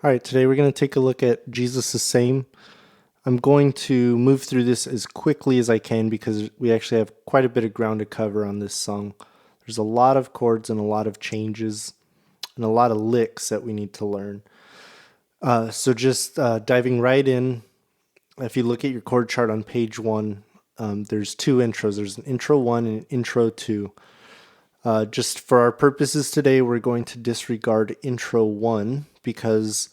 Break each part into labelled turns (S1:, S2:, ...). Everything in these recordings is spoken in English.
S1: All right, today we're going to take a look at Jesus the Same. I'm going to move through this as quickly as I can because we actually have quite a bit of ground to cover on this song. There's a lot of chords and a lot of changes and a lot of licks that we need to learn. So just diving right in, if you look at your chord chart on page 1, there's two intros. There's an intro 1 and an intro 2. Just for our purposes today, we're going to disregard intro 1 because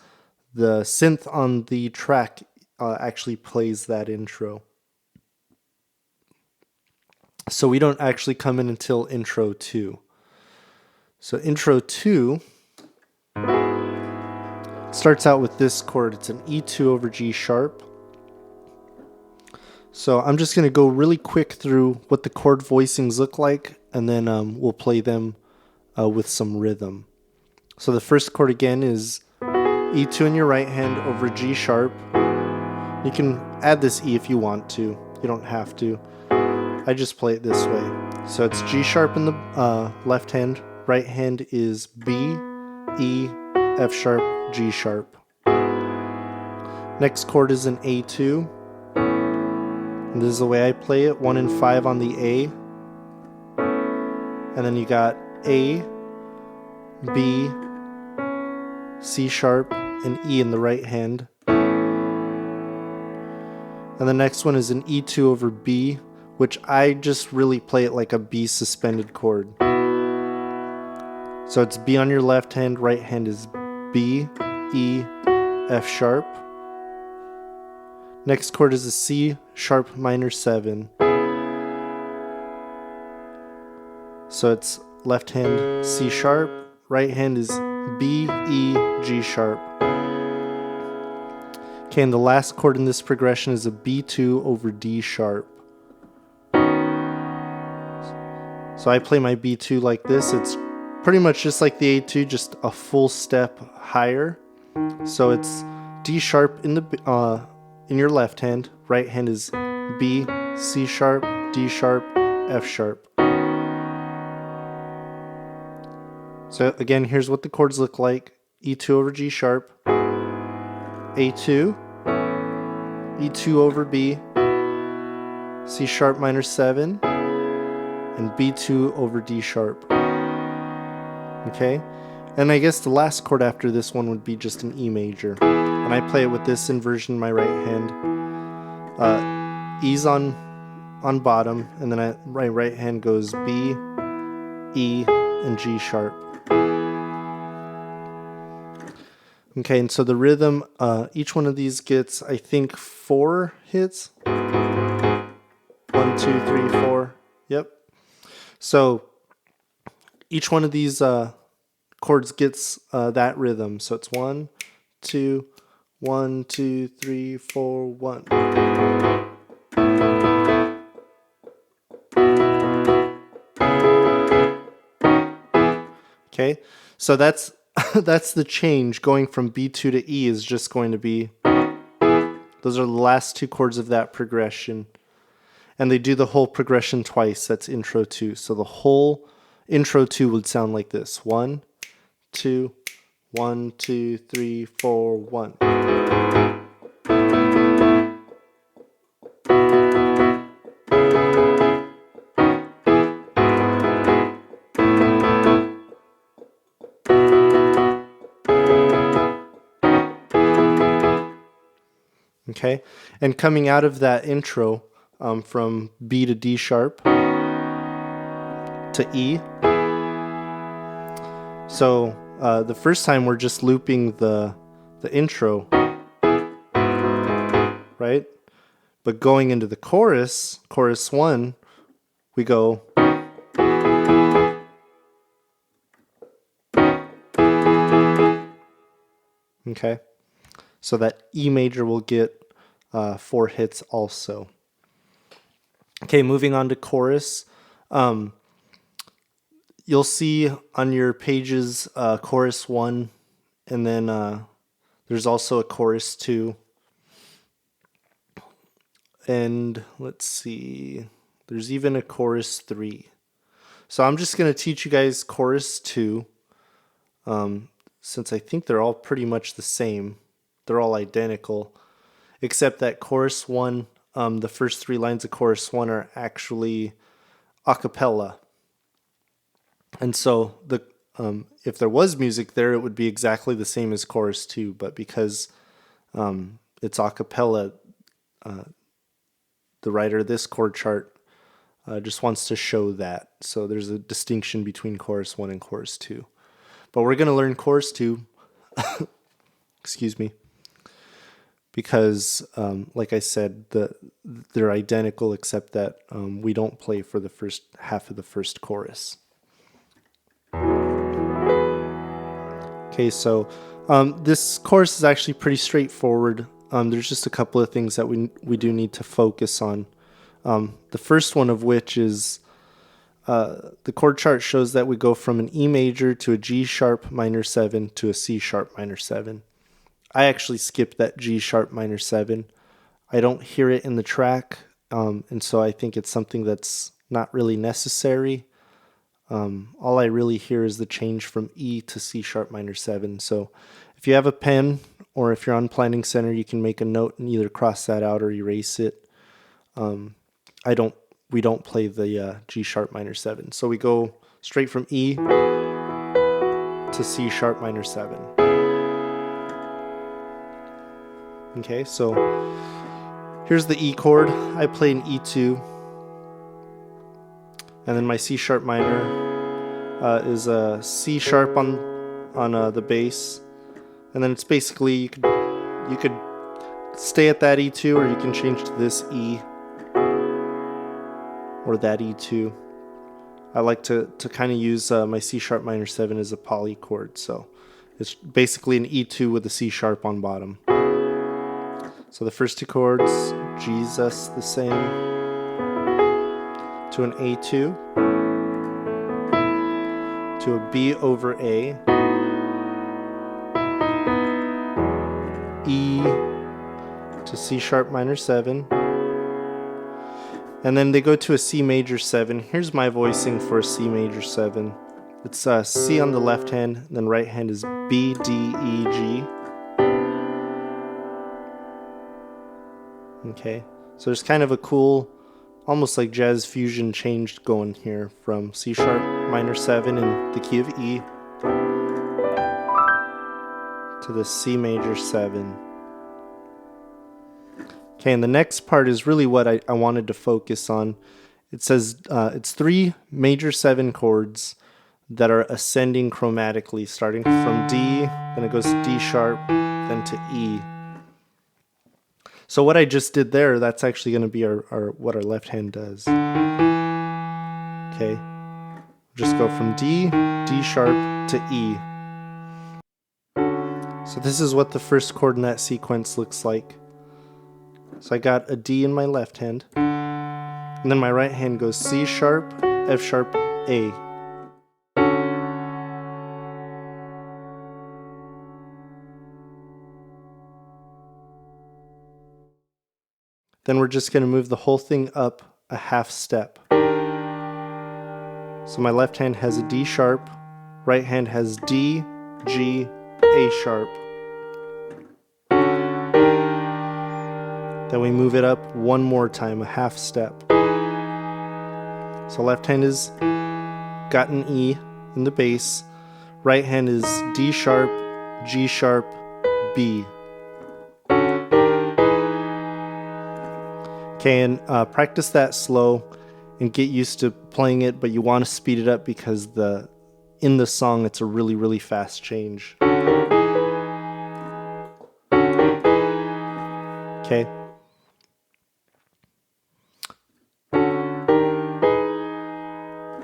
S1: the synth on the track actually plays that intro. So we don't actually come in until intro 2. So intro 2 starts out with this chord. It's an E2 over G sharp. So I'm just going to go really quick through what the chord voicings look like, and then we'll play them with some rhythm. So the first chord again is E2 in your right hand over G sharp. You can add this E if you want to. You don't have to. I just play it this way. So it's G sharp in the left hand. Right hand is B, E, F sharp, G sharp. Next chord is an A2. And this is the way I play it. 1 and 5 on the A. And then you got A, B, C sharp, and E in the right hand. And the next one is an E2 over B, which I just really play it like a B suspended chord. So it's B on your left hand, right hand is B, E, F sharp. Next chord is a C sharp minor 7. So it's left hand C sharp, right hand is B, E, G sharp. Okay, and the last chord in this progression is a B2 over D sharp. So I play my B2 like this. It's pretty much just like the A2, just a full step higher. So it's D sharp in your left hand. Right hand is B, C sharp, D sharp, F sharp. So again, here's what the chords look like. E2 over G sharp, A2, E2 over B, C sharp minor 7, and B2 over D sharp. Okay? And I guess the last chord after this one would be just an E major. And I play it with this inversion in my right hand. E's on bottom, and then my right hand goes B, E, and G sharp. Okay, and so the rhythm, each one of these gets, I think, 4 hits. 1, 2, 3, 4. Yep. So each one of these chords gets that rhythm. So it's 1, 2, 1, 2, 3, 4, 1. Okay, so that's that's the change. Going from B2 to E is just going to be, those are the last 2 chords of that progression. And they do the whole progression twice. That's intro 2. So the whole intro 2 would sound like this. 1, 2, 1, 2, 3, 4, 1. Okay, and coming out of that intro, from B to D sharp to E. So the first time we're just looping the intro, right? But going into the chorus 1, we go. Okay, so that E major will get 4 hits also. Okay, moving on to chorus. You'll see on your pages chorus 1, and then there's also a chorus 2. And let's see, there's even a chorus 3. So I'm just going to teach you guys chorus 2. since I think they're all pretty much the same. They're all identical, except that chorus 1, the first 3 lines of chorus 1 are actually a cappella. And so if there was music there, it would be exactly the same as chorus 2, but because it's a cappella, the writer of this chord chart just wants to show that. So there's a distinction between chorus 1 and chorus 2. But we're going to learn chorus 2, excuse me, because like I said, they're identical except that we don't play for the first half of the first chorus. Okay, so this chorus is actually pretty straightforward. There's just a couple of things that we do need to focus on. The first one of which is the chord chart shows that we go from an E major to a G sharp minor 7 to a C sharp minor 7. I actually skipped that G sharp minor 7. I don't hear it in the track, and so I think it's something that's not really necessary. All I really hear is the change from E to C sharp minor 7. So if you have a pen or if you're on Planning Center, you can make a note and either cross that out or erase it. We don't play the G sharp minor 7. So we go straight from E to C sharp minor 7. Okay, so here's the E chord. I play an E2. And then my C sharp minor is a C sharp on the bass. And then it's basically, you could stay at that E2, or you can change to this E or that E2. I like to kind of use my C sharp minor 7 as a poly chord, so it's basically an E2 with a C sharp on bottom. So the first 2 chords, Jesus the same, to an A2, to a B over A, E to C sharp minor 7, and then they go to a C major 7. Here's my voicing for a C major 7. It's C on the left hand, then right hand is B, D, E, G. Okay, so there's kind of a cool, almost like jazz fusion change going here from C sharp minor 7 in the key of E to the C major 7. Okay, and the next part is really what I wanted to focus on. It says it's 3 major 7 chords that are ascending chromatically, starting from D, then it goes to D sharp, then to E. So what I just did there, that's actually going to be what our left hand does. Okay, just go from D, D sharp to E. So this is what the first chord in that sequence looks like. So I got a D in my left hand, and then my right hand goes C sharp, F sharp, A. Then we're just going to move the whole thing up a half step. So my left hand has a D sharp, right hand has D, G, A sharp. Then we move it up one more time, a half step. So left hand is got an E in the bass, right hand is D sharp, G sharp, B. Okay, and practice that slow and get used to playing it, but you want to speed it up because in the song it's a really, really fast change. Okay.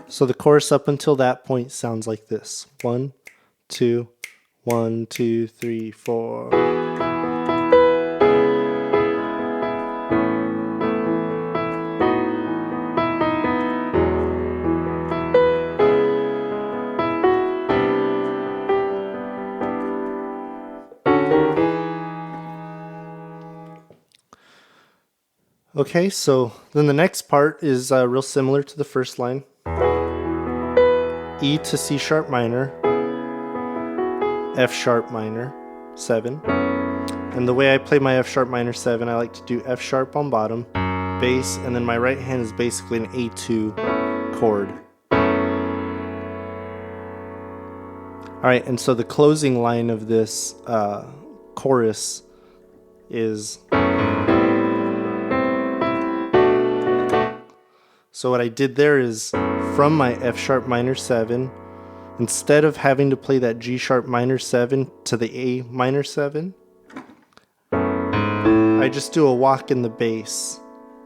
S1: So the chorus up until that point sounds like this. 1, 2, 1, 2, 3, 4. Okay, so then the next part is real similar to the first line. E to C sharp minor, F sharp minor 7. And the way I play my F sharp minor 7, I like to do F sharp on bottom, bass, and then my right hand is basically an A2 chord. Alright, and so the closing line of this chorus is... So what I did there is, from my F sharp minor 7, instead of having to play that G sharp minor 7 to the A minor 7, I just do a walk in the bass.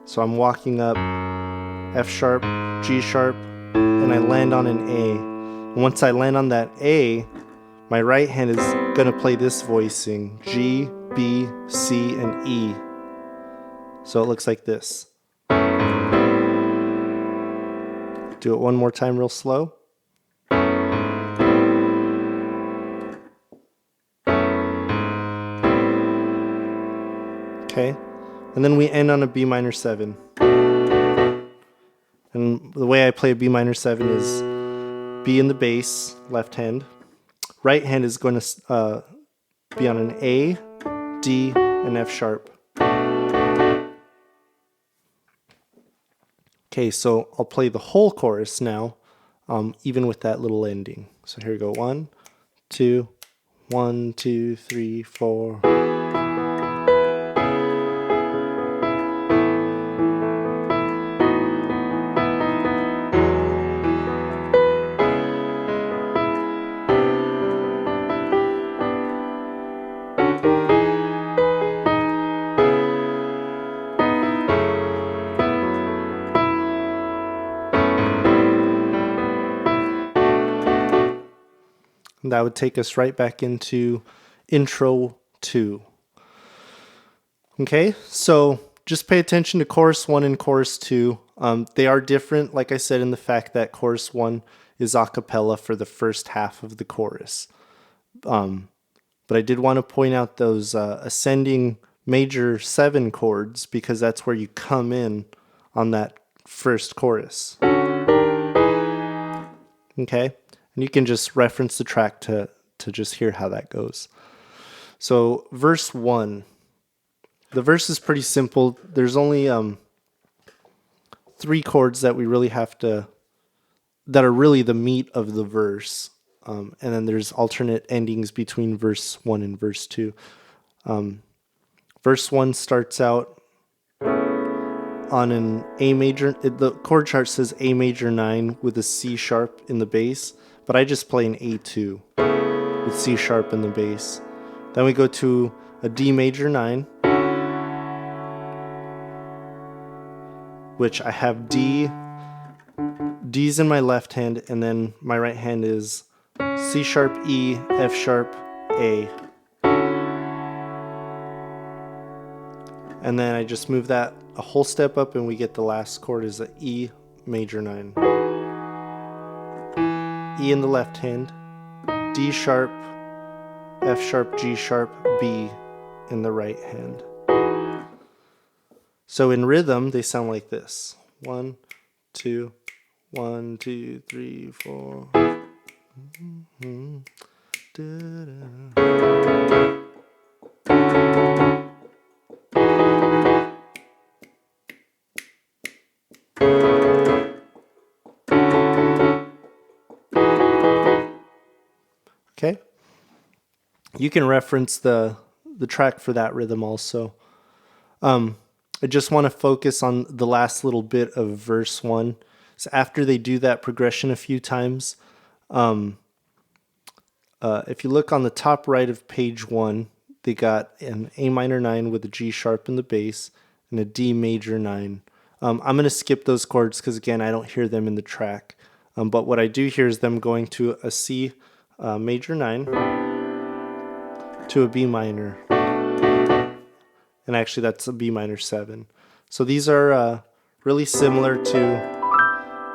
S1: So I'm walking up F sharp, G sharp, and I land on an A. And once I land on that A, my right hand is going to play this voicing, G, B, C, and E. So it looks like this. Do it one more time real slow. Okay, and then we end on a B minor 7. And the way I play a B minor 7 is B in the bass, left hand. Right hand is going to be on an A, D, and F sharp. Okay, so I'll play the whole chorus now, even with that little ending. So here we go. 1, 2, 1, 2, 3, 4. And that would take us right back into intro 2. Okay, so just pay attention to chorus 1 and chorus 2. They are different, like I said, in the fact that chorus 1 is a cappella for the first half of the chorus. But I did want to point out those ascending major 7 chords, because that's where you come in on that first chorus. Okay, and you can just reference the track to just hear how that goes. So verse 1. The verse is pretty simple. There's only 3 chords that we really have to, that are really the meat of the verse. And then there's alternate endings between verse 1 and verse 2. Verse 1 starts out on an A major. The chord chart says A major 9 with a C sharp in the bass, but I just play an A2 with C sharp in the bass. Then we go to a D major 9, which I have D's in my left hand, and then my right hand is C sharp, E, F sharp, A. And then I just move that a whole step up, and we get the last chord is a E major 9. E in the left hand, D sharp, F sharp, G sharp, B in the right hand. So in rhythm, they sound like this. 1, 2, 1, 2, 3, 4. Okay, you can reference the track for that rhythm also. I just want to focus on the last little bit of verse 1. So after they do that progression a few times, if you look on the top right of page 1, they got an A minor 9 with a G sharp in the bass and a D major 9. I'm going to skip those chords because, again, I don't hear them in the track. But what I do hear is them going to a C major 9 to a B minor. And actually that's a B minor 7. So these are really similar to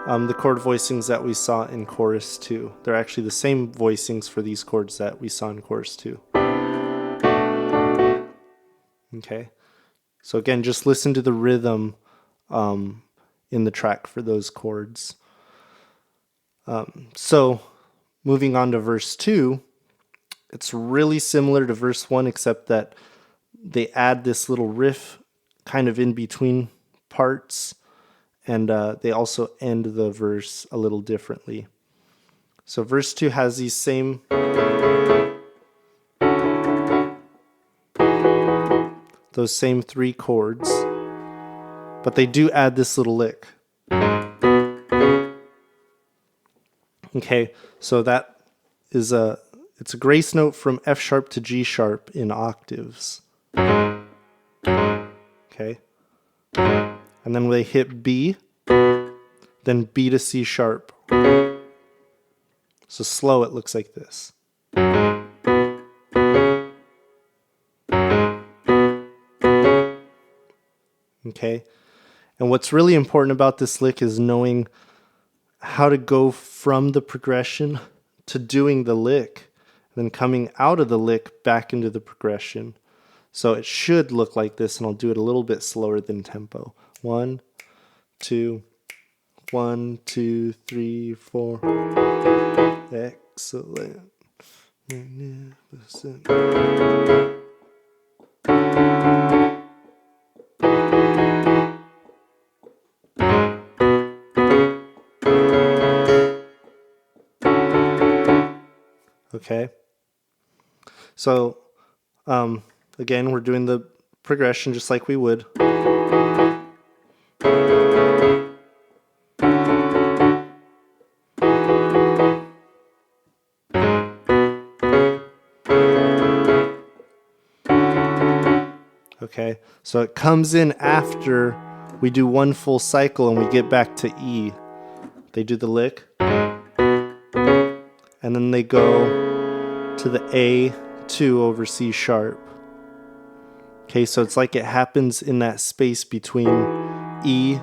S1: the chord voicings that we saw in chorus 2. They're actually the same voicings for these chords that we saw in chorus 2. Okay, so again, just listen to the rhythm in the track for those chords. So moving on to verse 2, It's really similar to verse 1, except that they add this little riff kind of in between parts, and they also end the verse a little differently. So verse 2 has those same 3 chords, but they do add this little lick. Okay, so that is it's a grace note from F sharp to G sharp in octaves. Okay, and then they hit B, then B to C sharp. So slow, it looks like this. Okay, and what's really important about this lick is knowing how to go from the progression to doing the lick, then coming out of the lick back into the progression. So it should look like this, and I'll do it a little bit slower than tempo. 1, 2, 1, 2, 3, 4. Excellent. Magnificent. Okay. So, again, we're doing the progression just like we would. Okay, so it comes in after we do one full cycle and we get back to E. They do the lick, and then they go to the A2 over C sharp. Okay, so it's like it happens in that space between E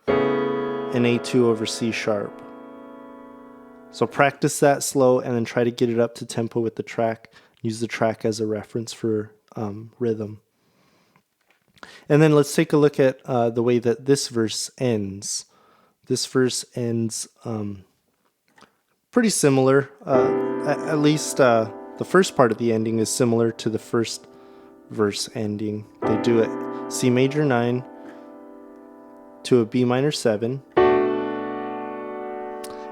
S1: and A2 over C sharp. So practice that slow and then try to get it up to tempo with the track. Use the track as a reference for rhythm. And then let's take a look at the way that this verse ends. This verse ends pretty similar. At least the first part of the ending is similar to the first verse ending. They do it C major 9 to a B minor 7. And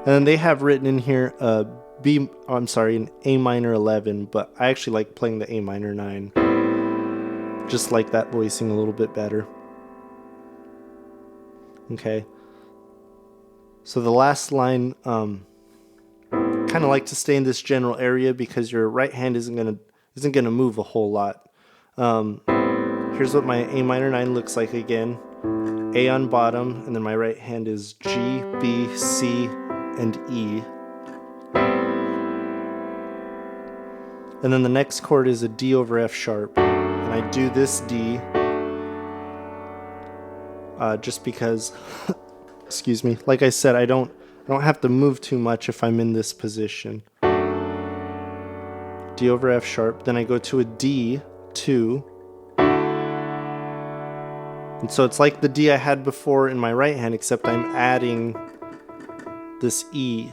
S1: then they have written in here an A minor 11, but I actually like playing the A minor 9. Just like that voicing a little bit better. Okay. So the last line, kind of like to stay in this general area because your right hand isn't gonna move a whole lot. Here's what my A minor 9 looks like again. A on bottom, and then my right hand is G, B, C, and E. And then the next chord is a D over F sharp. And I do this D just because, excuse me, like I said, I don't have to move too much if I'm in this position. D over F sharp, then I go to a D2. And so it's like the D I had before in my right hand, except I'm adding this E.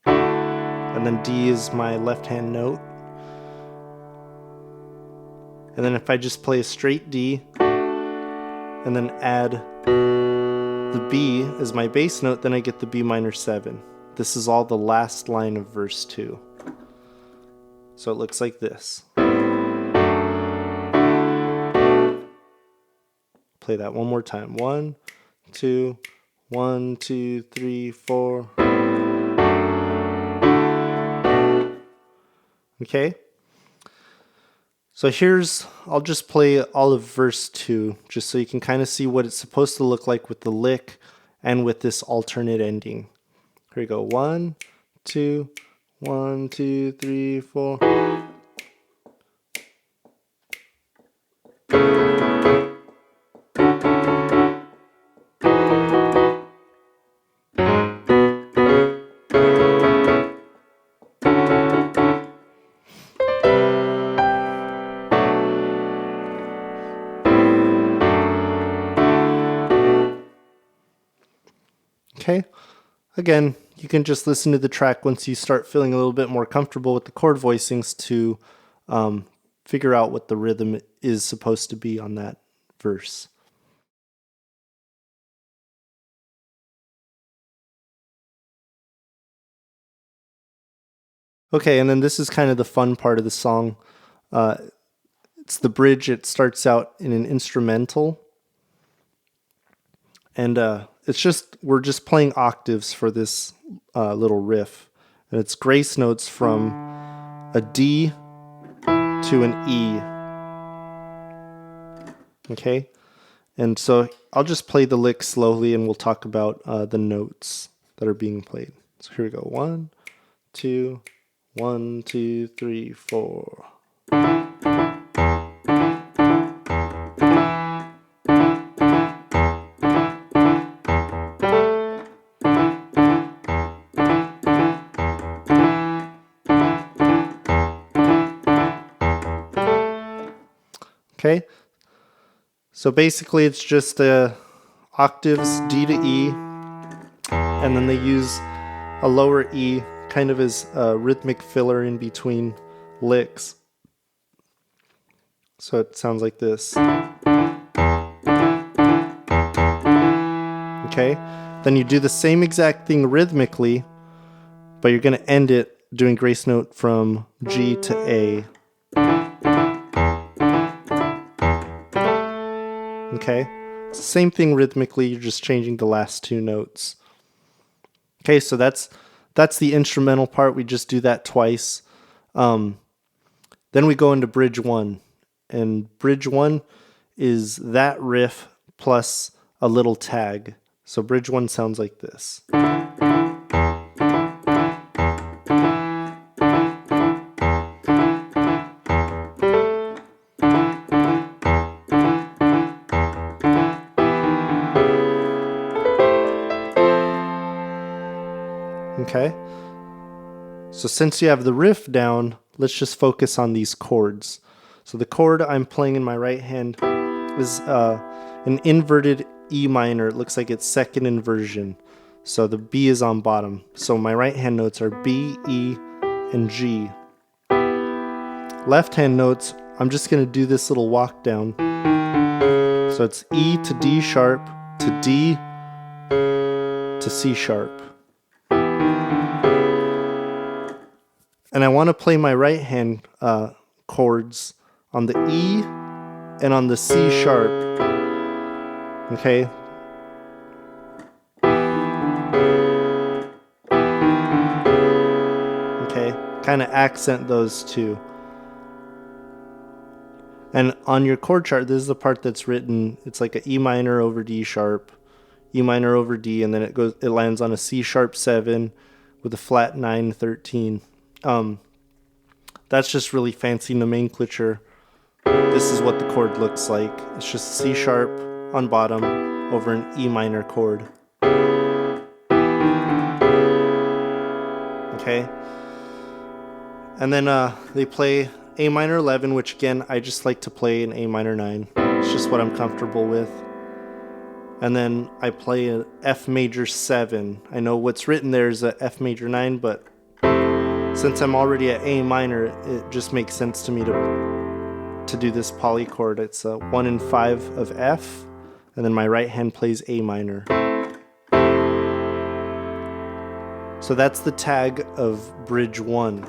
S1: And then D is my left hand note. And then if I just play a straight D, and then add the B as my bass note, then I get the B minor 7. This is all the last line of verse 2. So it looks like this. Play that one more time. 1, 2, 1, 2, 3, 4. Okay. So I'll just play all of verse 2, just so you can kind of see what it's supposed to look like with the lick and with this alternate ending. Here we go. 1, 2, 1, 2, 3, 4. Okay. Again, you can just listen to the track once you start feeling a little bit more comfortable with the chord voicings to figure out what the rhythm is supposed to be on that verse. Okay, and then this is kind of the fun part of the song. It's the bridge. It starts out in an instrumental. And we're just playing octaves for this little riff. And it's grace notes from a D to an E. Okay? And so I'll just play the lick slowly and we'll talk about the notes that are being played. So here we go. 1, 2, 1, 2, 3, 4. Okay, so basically it's just octaves D to E, and then they use a lower E kind of as a rhythmic filler in between licks. So it sounds like this. Okay, then you do the same exact thing rhythmically, but you're going to end it doing grace note from G to A. Okay, it's the same thing rhythmically, you're just changing the last two notes. Okay, so that's the instrumental part. We just do that twice. Then we go into bridge 1. And bridge 1 is that riff plus a little tag. So bridge 1 sounds like this. Okay, so since you have the riff down, let's just focus on these chords. So the chord I'm playing in my right hand is an inverted E minor. It looks like it's second inversion. So the B is on bottom. So my right hand notes are B, E, and G. Left hand notes, I'm just going to do this little walk down. So it's E to D sharp to D to C sharp. And I want to play my right hand chords on the E and on the C sharp. Okay. Okay, kind of accent those two. And on your chord chart, this is the part that's written, it's like an E minor over D sharp, E minor over D, and then it lands on a C sharp 7 with a flat 9, 13. That's just really fancy nomenclature. This is what the chord looks like. It's just C sharp on bottom over an E minor chord. Okay. And then they play A minor 11, which again, I just like to play an A minor 9. It's just what I'm comfortable with. And then I play an F major 7. I know what's written there is a F major 9, but since I'm already at A minor, it just makes sense to me to do this polychord. It's a 1 and 5 of F, and then my right hand plays A minor. So that's the tag of bridge 1.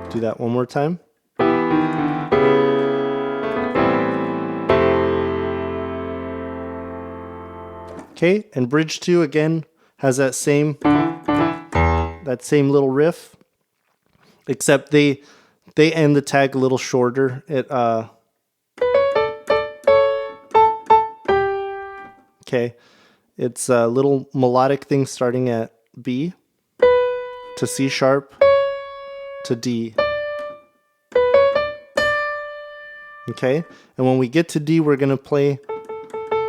S1: Do that one more time. Okay, and bridge 2 again has that same little riff, except they end the tag a little shorter. Okay, it's a little melodic thing starting at B to C sharp to D. Okay, and when we get to D, we're gonna play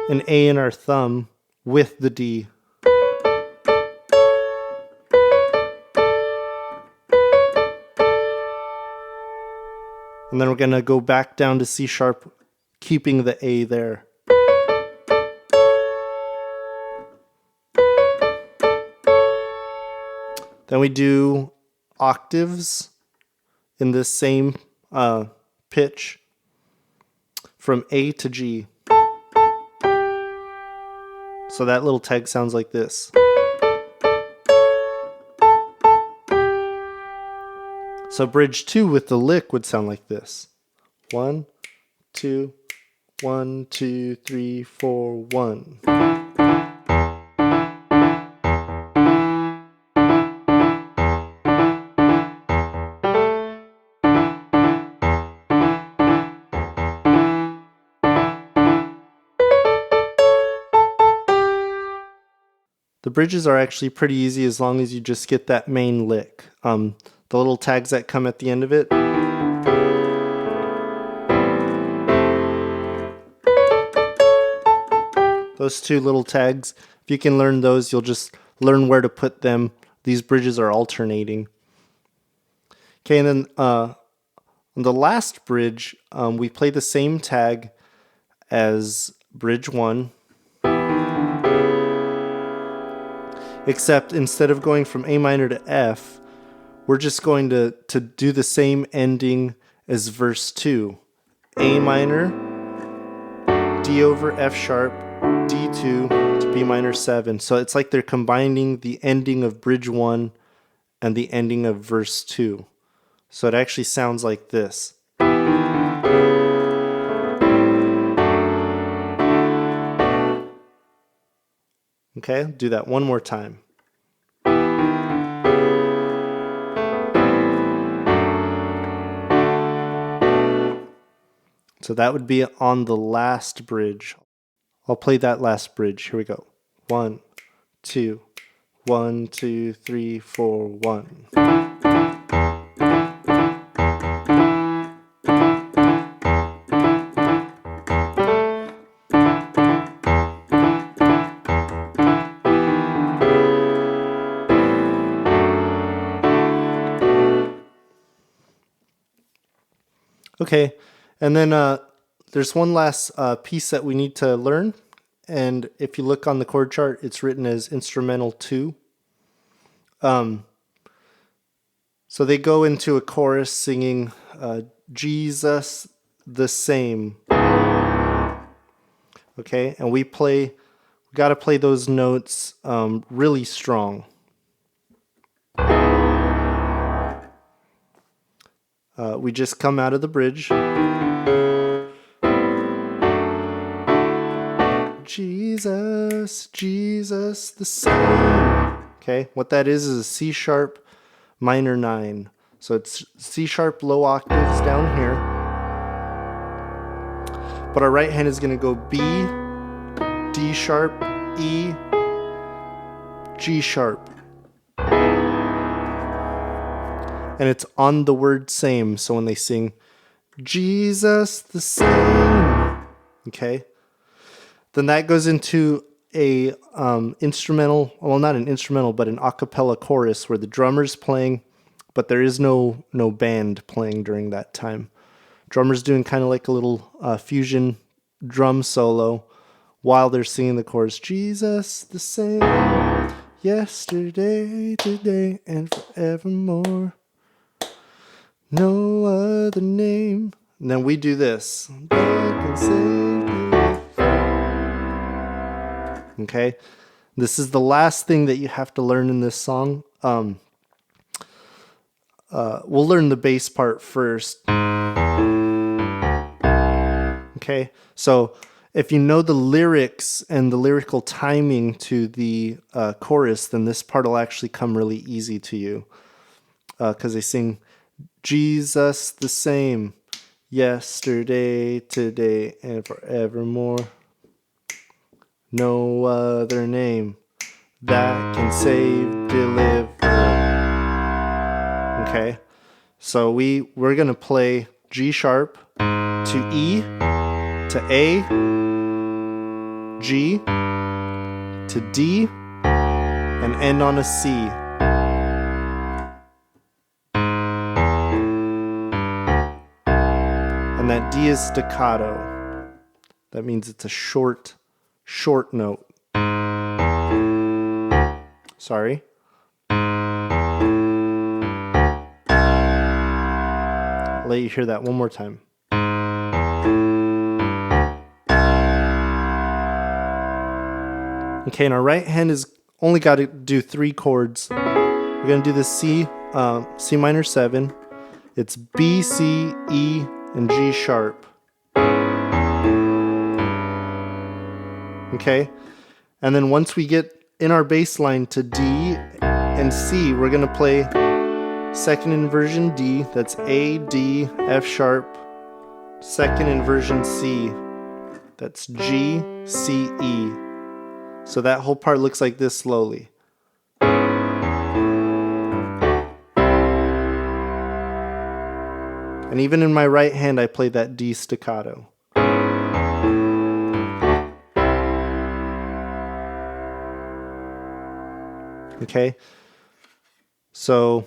S1: an A in our thumb with the D. And then we're gonna go back down to C sharp keeping the A there. Then we do octaves in this same pitch from A to G. So that little tag sounds like this. So bridge 2 with the lick would sound like this. 1, 2, 1, 2, 3, 4, 1. The bridges are actually pretty easy as long as you just get that main lick. The little tags that come at the end of it. Those two little tags, if you can learn those, you'll just learn where to put them. These bridges are alternating. Okay, and then on the last bridge, we play the same tag as bridge 1. Except instead of going from A minor to F, we're just going to do the same ending as verse 2. A minor, D over F sharp, D2 to B minor 7. So it's like they're combining the ending of bridge 1 and the ending of verse 2. So it actually sounds like this. Okay, do that one more time. So that would be on the last bridge. I'll play that last bridge. Here we go. 1, 2, 1, 2, 3, 4, 1. Okay, and then there's one last piece that we need to learn. And if you look on the chord chart, it's written as instrumental 2. So they go into a chorus singing Jesus the same. Okay, and we got to play those notes really strong. We just come out of the bridge. Jesus, Jesus the same. Okay, what that is a C sharp minor 9. So it's C sharp low octaves down here. But our right hand is going to go B, D sharp, E, G sharp. And it's on the word same. So when they sing Jesus the same, okay, then that goes into a instrumental, well, not an instrumental, but an a cappella chorus where the drummer's playing, but there is no band playing during that time. Drummer's doing kind of like a little fusion drum solo while they're singing the chorus. Jesus the same, yesterday, today, and forevermore. No other name. And then we do this. Okay? This is the last thing that you have to learn in this song. We'll learn the bass part first. Okay? So if you know the lyrics and the lyrical timing to the chorus, then this part will actually come really easy to you. Because they sing Jesus the same, yesterday, today, and forevermore. No other name that can save, deliver. Okay, so we're gonna play G sharp to E to A, G to D, and end on a C. And that D is staccato. That means it's a short note. Sorry. I'll let you hear that one more time. Okay, and our right hand is only got to do 3 chords. We're going to do the C minor 7. It's B, C, E, and G sharp. Okay? And then once we get in our bass line to D and C, we're going to play second inversion D. That's A, D, F sharp. Second inversion C. That's G, C, E. So that whole part looks like this slowly. And even in my right hand, I play that D staccato. Okay? So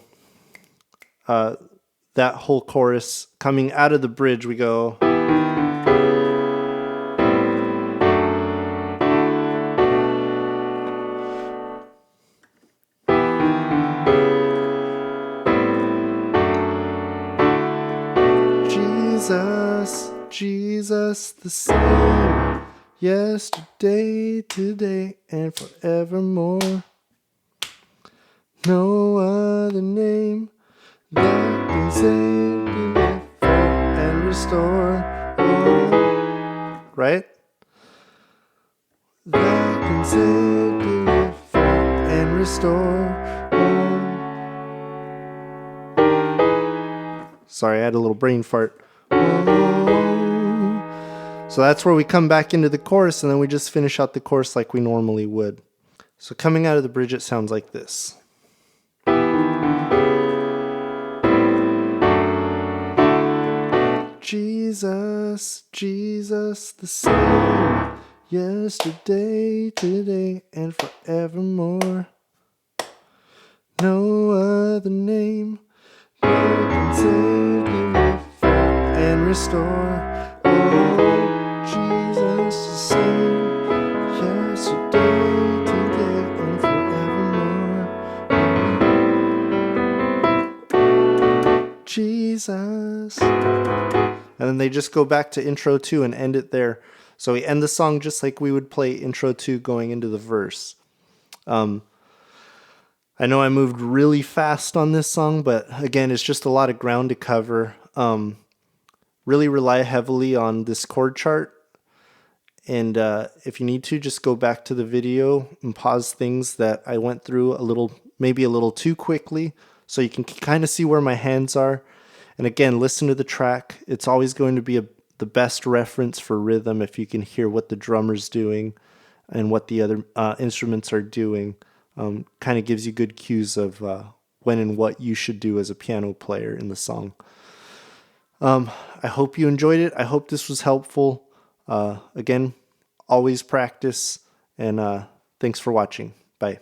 S1: that whole chorus, coming out of the bridge, we go... Jesus, Jesus the same, yesterday, today, and forevermore. No other name that can save, deliver, and restore. Oh, right? That can save, deliver, and restore. Oh. Sorry, I had a little brain fart. So that's where we come back into the chorus, and then we just finish out the chorus like we normally would. So coming out of the bridge, it sounds like this. Jesus, Jesus the same, yesterday, today, and forevermore. No other name that can save, deliver, and restore. Oh, Jesus the same, yesterday, today, and forevermore. Jesus. And then they just go back to intro 2 and end it there. So we end the song just like we would play intro 2 going into the verse. I know I moved really fast on this song, but again, it's just a lot of ground to cover. Really rely heavily on this chord chart. And if you need to, just go back to the video and pause things that I went through maybe a little too quickly, so you can kind of see where my hands are. And again, listen to the track. It's always going to be the best reference for rhythm if you can hear what the drummer's doing and what the other instruments are doing. Kind of gives you good cues of when and what you should do as a piano player in the song. I hope you enjoyed it. I hope this was helpful. Again, always practice, and thanks for watching. Bye.